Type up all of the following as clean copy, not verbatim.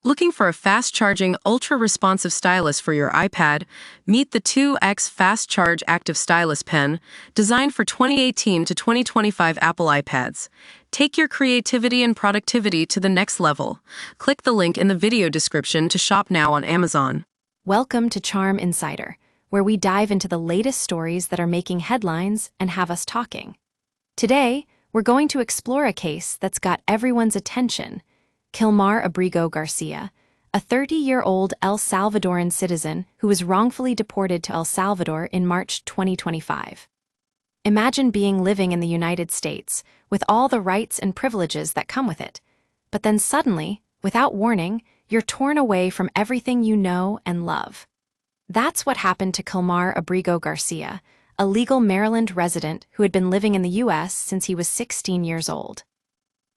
Looking for a fast-charging, ultra-responsive stylus for your iPad? Meet the 2X Fast Charge Active Stylus Pen, designed for 2018 to 2025 Apple iPads. Take your creativity and productivity to the next level. Click the link in the video description to shop now on Amazon. Welcome to Charm Insider, where we dive into the latest stories that are making headlines and have us talking. Today, we're going to explore a case that's got everyone's attention: Kilmar Abrego Garcia, a 30-year-old El Salvadoran citizen who was wrongfully deported to El Salvador in March 2025. Imagine living in the United States, with all the rights and privileges that come with it. But then suddenly, without warning, you're torn away from everything you know and love. That's what happened to Kilmar Abrego Garcia, a legal Maryland resident who had been living in the U.S. since he was 16 years old.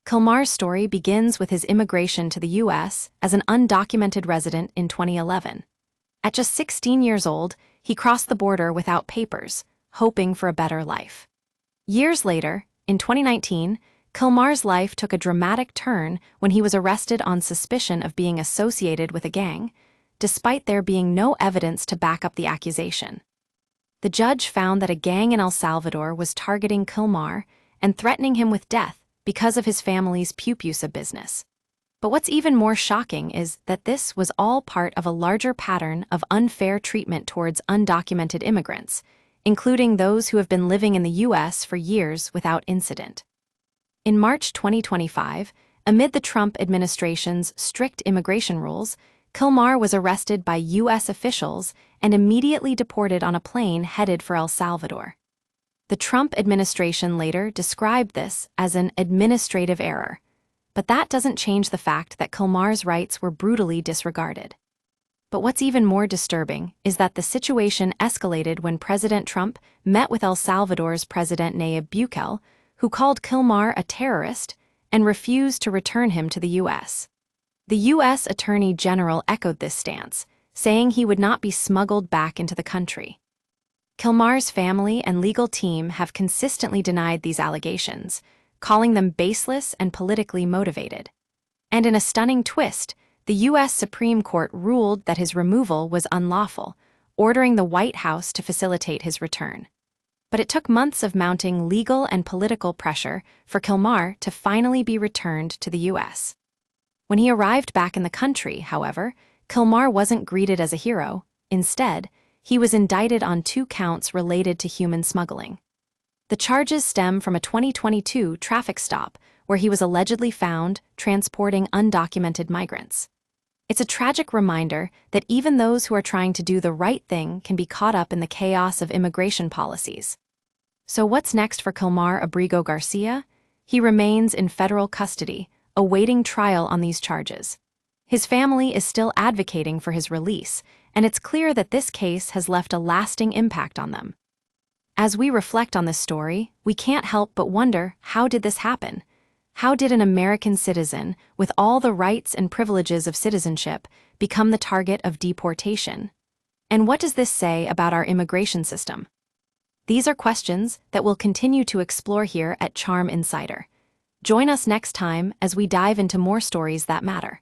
Kilmar's story begins with his immigration to the U.S. as an undocumented resident in 2011. At just 16 years old, he crossed the border without papers, hoping for a better life. Years later, in 2019, Kilmar's life took a dramatic turn when he was arrested on suspicion of being associated with a gang, despite there being no evidence to back up the accusation. The judge found that a gang in El Salvador was targeting Kilmar and threatening him with death because of his family's pupusa business. But what's even more shocking is that this was all part of a larger pattern of unfair treatment towards undocumented immigrants, including those who have been living in the U.S. for years without incident. In March 2025, amid the Trump administration's strict immigration rules, Kilmar was arrested by U.S. officials and immediately deported on a plane headed for El Salvador. The Trump administration later described this as an administrative error, but that doesn't change the fact that Kilmar's rights were brutally disregarded. But what's even more disturbing is that the situation escalated when President Trump met with El Salvador's President Nayib Bukele, who called Kilmar a terrorist and refused to return him to the U.S. The U.S. Attorney General echoed this stance, saying he would not be smuggled back into the country. Kilmar's family and legal team have consistently denied these allegations, calling them baseless and politically motivated. And in a stunning twist, the U.S. Supreme Court ruled that his removal was unlawful, ordering the White House to facilitate his return. But it took months of mounting legal and political pressure for Kilmar to finally be returned to the U.S. When he arrived back in the country, however, Kilmar wasn't greeted as a hero. Instead, he was indicted on 2 counts related to human smuggling. The charges stem from a 2022 traffic stop where he was allegedly found transporting undocumented migrants. It's a tragic reminder that even those who are trying to do the right thing can be caught up in the chaos of immigration policies. So what's next for Kilmar Abrego Garcia? He remains in federal custody, awaiting trial on these charges. His family is still advocating for his release, and it's clear that this case has left a lasting impact on them. As we reflect on this story, we can't help but wonder, how did this happen? How did an American citizen, with all the rights and privileges of citizenship, become the target of deportation? And what does this say about our immigration system? These are questions that we'll continue to explore here at Charm Insider. Join us next time as we dive into more stories that matter.